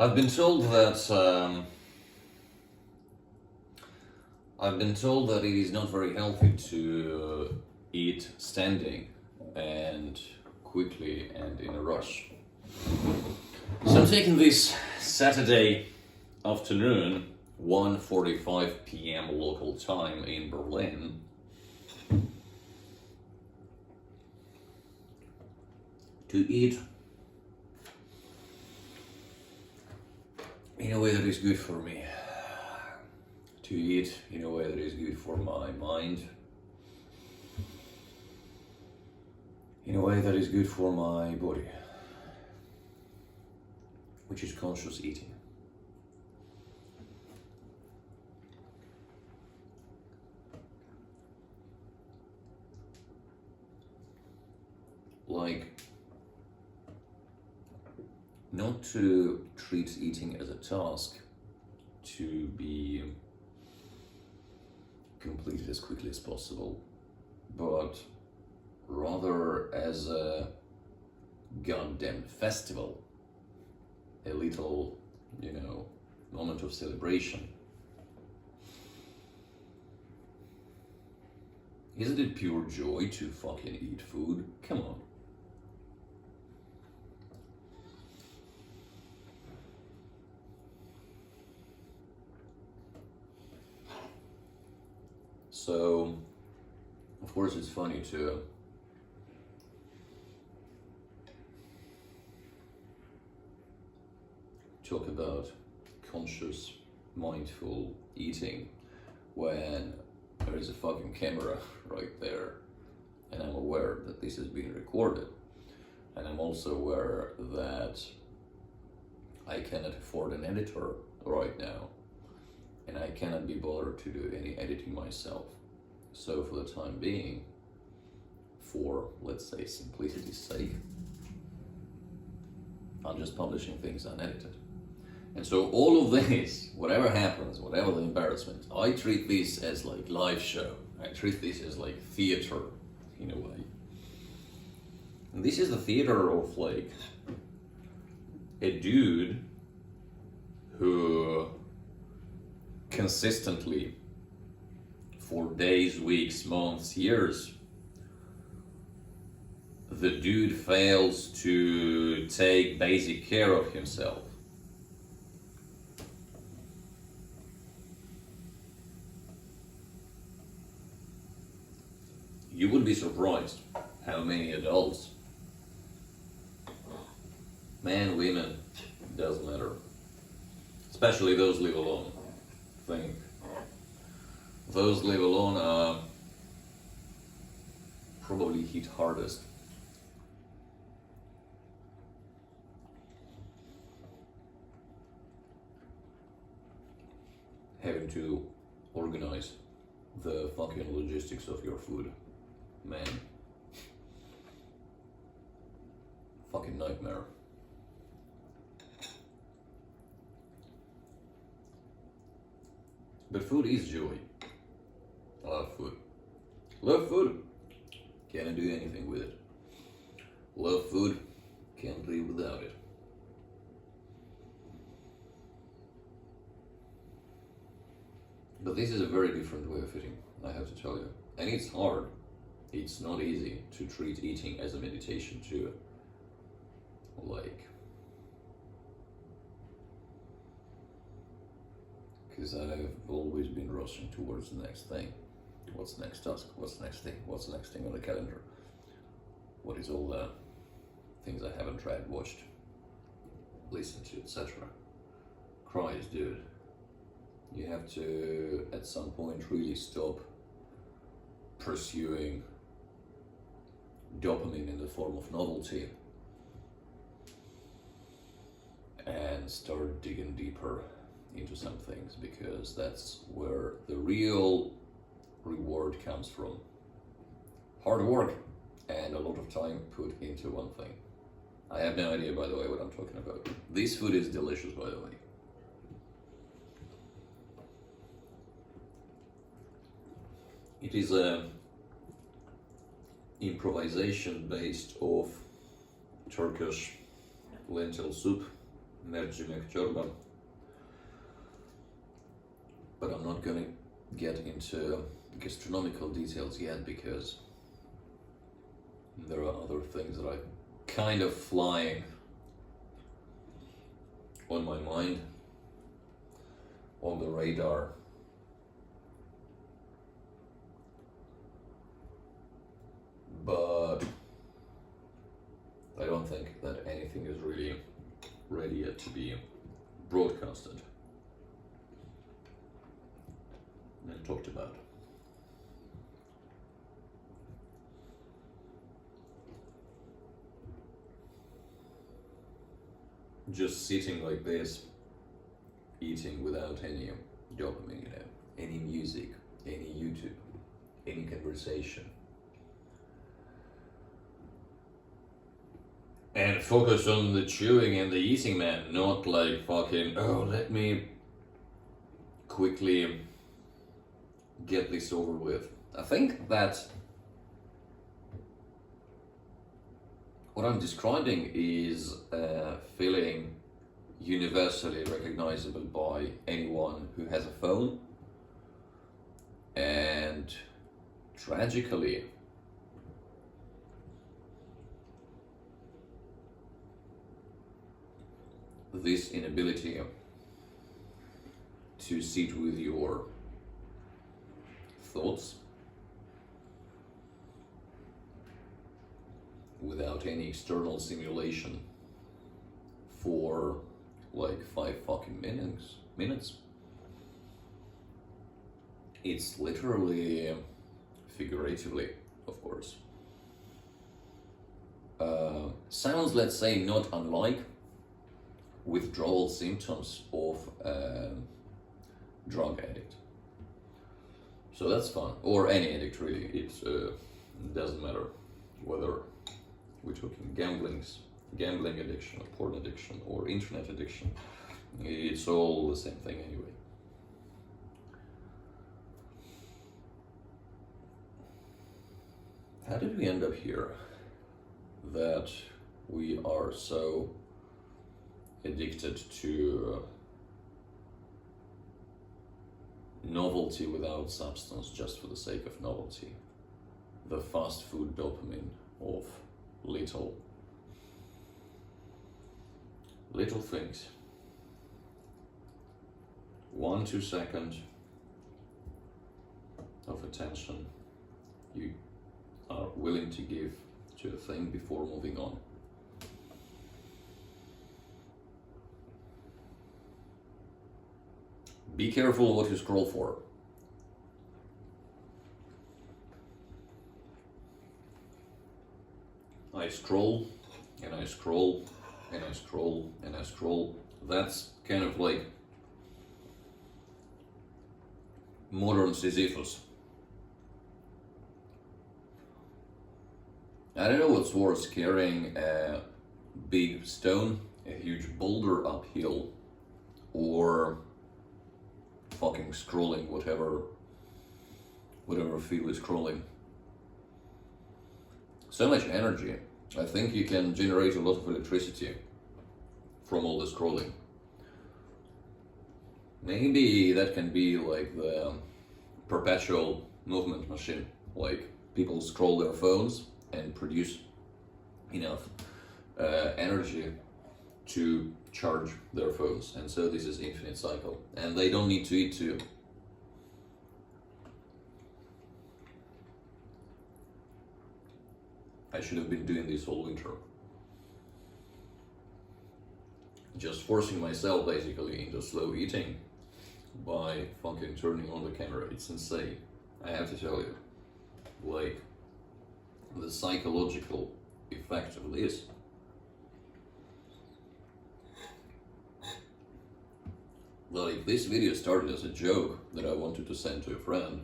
I've been told that it is not very healthy to eat standing and quickly and in a rush. So I'm taking this Saturday afternoon, 1:45 p.m. local time in Berlin, to eat in a way that is good for me, to eat in a way that is good for my mind, in a way that is good for my body, which is conscious eating. Like, not to treat eating as a task to be completed as quickly as possible, but rather as a goddamn festival, a little, moment of celebration. Isn't it pure joy to fucking eat food? Come on. So, of course, it's funny to talk about conscious, mindful eating when there is a fucking camera right there, and I'm aware that this is being recorded, and I'm also aware that I cannot afford an editor right now, and I cannot be bothered to do any editing myself. So for the time being, for, let's say, simplicity's sake, I'm just publishing things unedited. And so all of this, whatever happens, whatever the embarrassment, I treat this as like live show. I treat this as like theater, in a way. And this is the theater of like a dude who consistently, for days, weeks, months, years, the dude fails to take basic care of himself. You would be surprised how many adults, men, women, doesn't matter, especially those live alone, think those live alone are probably hit hardest. Having to organize the fucking logistics of your food. Man. Fucking nightmare. But food is joy. I love food. Love food. Can't do anything with it. Love food. Can't live without it. But this is a very different way of eating, I have to tell you. And it's hard. It's not easy to treat eating as a meditation too. Like, because I've always been rushing towards the next thing. What's the next task? What's the next thing? What's the next thing on the calendar? What is all the things I haven't tried, watched, listened to, etc. Christ, dude. You have to, at some point, really stop pursuing dopamine in the form of novelty and start digging deeper into some things, because that's where the real reward comes from. Hard work and a lot of time put into one thing. I have no idea, by the way, what I'm talking about. This food is delicious, by the way. It is a improvisation based off Turkish lentil soup mercimek çorba. But I'm not gonna get into gastronomical details yet because there are other things that are kind of flying on my mind, on the radar. But I don't think that anything is really ready yet to be broadcasted and talked about. Just sitting like this, eating without any dopamine, any music, any YouTube, any conversation. And focus on the chewing and the eating, man, not like fucking, oh, let me quickly get this over with. I think that what I'm describing is a feeling universally recognizable by anyone who has a phone, and tragically, this inability to sit with your thoughts without any external stimulation for like 5 fucking minutes. It's literally, figuratively, of course. Sounds, let's say, not unlike withdrawal symptoms of a drug addict. So that's fun, or any addict really. It doesn't matter whether we're talking gambling addiction, or porn addiction, or internet addiction. It's all the same thing anyway. How did we end up here? That we are so addicted to novelty without substance just for the sake of novelty. The fast food dopamine of little things. 1-2 seconds of attention you are willing to give to a thing before moving on. Be careful what you scroll for. I scroll and I scroll and I scroll and I scroll. That's kind of like modern Sisyphus. I don't know what's worse, carrying a big stone, a huge boulder uphill, or fucking scrolling whatever field is scrolling. So much energy. I think you can generate a lot of electricity from all the scrolling. Maybe that can be like the perpetual movement machine. Like people scroll their phones and produce enough energy to charge their phones, and so this is infinite cycle, and they don't need to eat too. I should have been doing this all winter, just forcing myself basically into slow eating by fucking turning on the camera. It's insane, I have to tell you. Like, the psychological effect of this. Like, this video started as a joke that I wanted to send to a friend,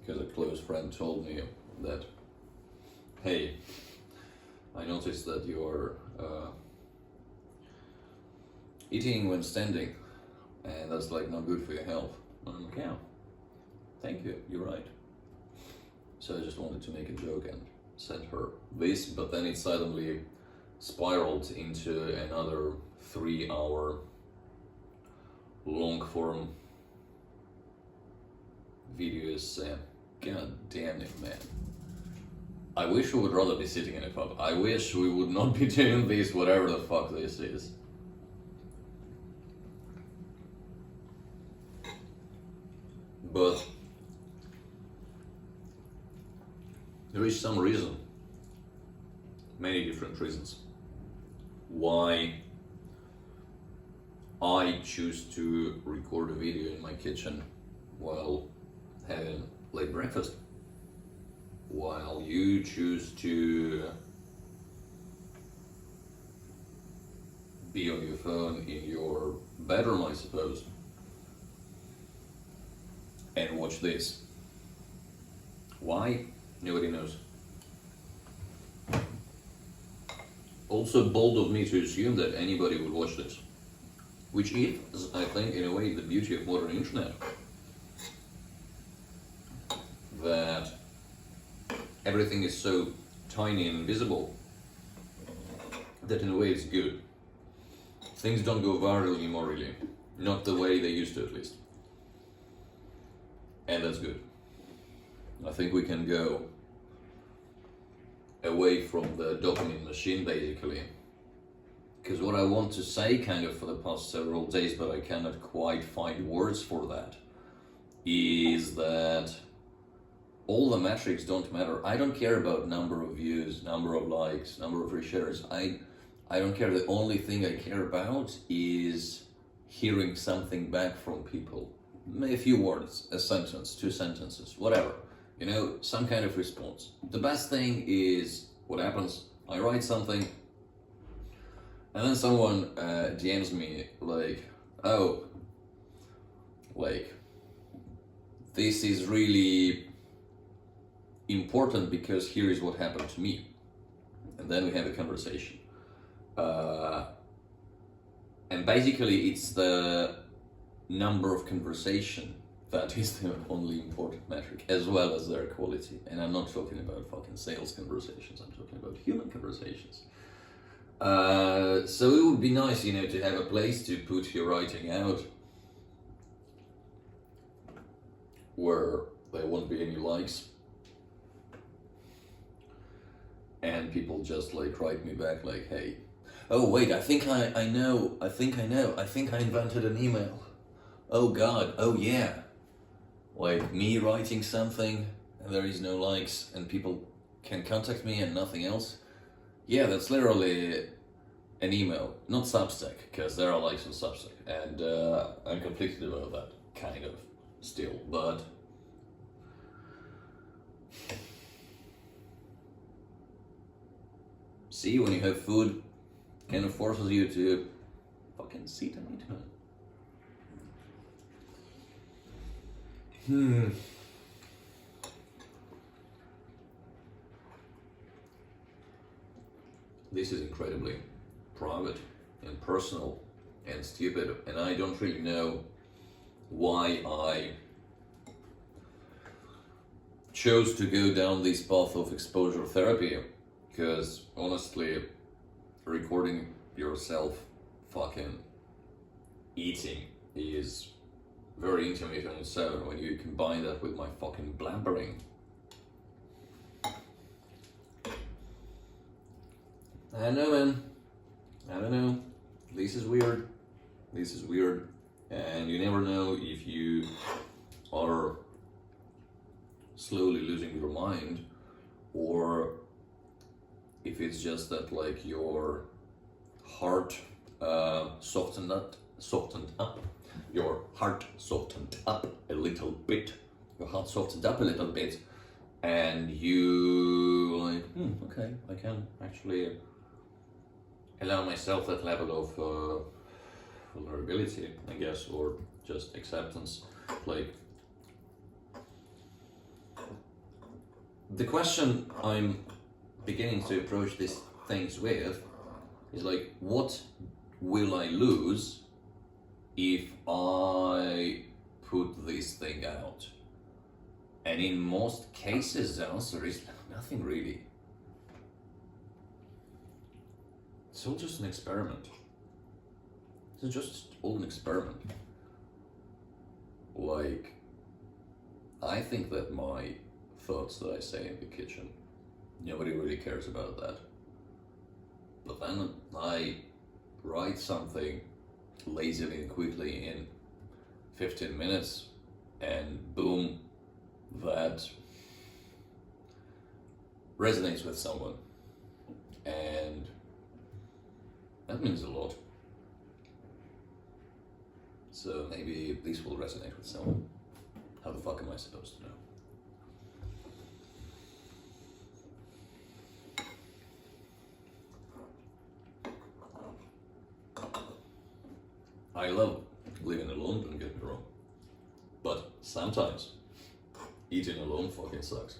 because a close friend told me that, hey, I noticed that you're eating when standing, and that's like not good for your health. I'm like, yeah, thank you, you're right. So I just wanted to make a joke, and sent her this, but then it suddenly spiraled into another 3-hour long form videos. God damn it, man. I wish we would rather be sitting in a pub. I wish we would not be doing this, whatever the fuck this is. But there is some reason, many different reasons, why I choose to record a video in my kitchen while having late breakfast, while you choose to be on your phone in your bedroom, I suppose, and watch this. Why? Nobody knows. Also bold of me to assume that anybody would watch this, which is, I think, in a way, the beauty of modern internet. That everything is so tiny and visible that in a way it's good. Things don't go viral anymore, really. Not the way they used to, at least. And that's good. I think we can go away from the dopamine machine, basically. Because what I want to say kind of for the past several days, but I cannot quite find words for that, is that all the metrics don't matter. I don't care about number of views, number of likes, number of reshares. I don't care. The only thing I care about is hearing something back from people. A few words, a sentence, 2 sentences, whatever. You know, some kind of response. The best thing is what happens. I write something, and then someone DMs me like, oh, like, this is really important because here is what happened to me. And then we have a conversation. And basically it's the number of conversation that is the only important metric, as well as their quality. And I'm not talking about fucking sales conversations, I'm talking about human conversations. So it would be nice, you know, to have a place to put your writing out where there won't be any likes, and people just like write me back like, hey, oh wait, I think I invented an email. Oh god, oh yeah. Like me writing something and there is no likes and people can contact me and nothing else. Yeah, that's literally an email, not Substack, because there are likes on Substack, and I'm completely about that, kind of, still, but see, when you have food, kind of forces you to fucking sit and eat, man. This is incredibly private and personal and stupid, and I don't really know why I chose to go down this path of exposure therapy, because honestly, recording yourself fucking eating is very intimate on its own when you combine that with my fucking blabbering. I don't know, man. I don't know. This is weird. This is weird. And you never know if you are slowly losing your mind, or if it's just that like your heart softened up, your heart softened up a little bit, and you like, okay, I can actually allow myself that level of vulnerability, I guess, or just acceptance. Like, the question I'm beginning to approach these things with is like, what will I lose if I put this thing out? And in most cases the answer is nothing really. It's all just an experiment. It's just all an experiment. Like, I think that my thoughts that I say in the kitchen, nobody really cares about that. But then I write something lazily and quickly in 15 minutes, and boom, that resonates with someone. And that means a lot. So maybe this will resonate with someone. How the fuck am I supposed to know? I love living alone, don't get me wrong. But sometimes eating alone fucking sucks.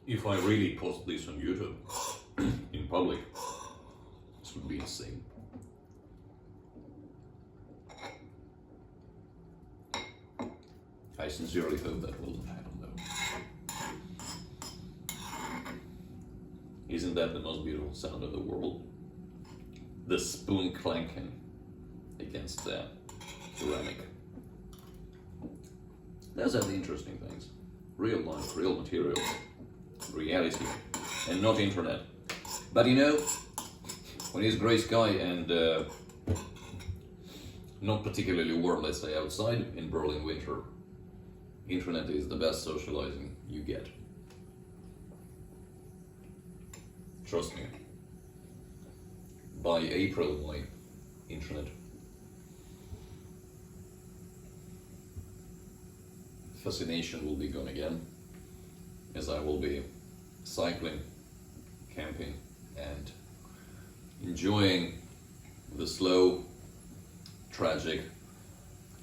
If I really post this on YouTube in public, this would be insane. I sincerely hope that will happen though. Isn't that the most beautiful sound in the world? The spoon clanking against the ceramic. Those are the interesting things. Real life, real materials, reality, and not internet. But you know, when it's grey sky and not particularly warm, let's say outside in Berlin winter, internet is the best socializing you get. Trust me. By April, my internet fascination will be gone again, as I will be cycling, camping, and enjoying the slow, tragic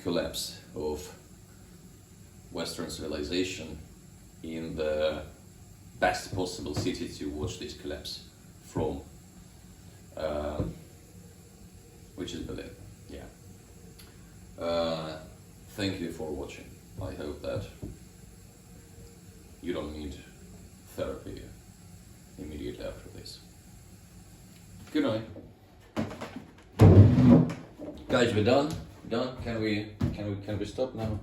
collapse of Western civilization in the best possible city to watch this collapse from, which is Berlin. Yeah. Thank you for watching. I hope that you don't need therapy immediately after this. Good night. Guys, we're done. Done. Can we stop now?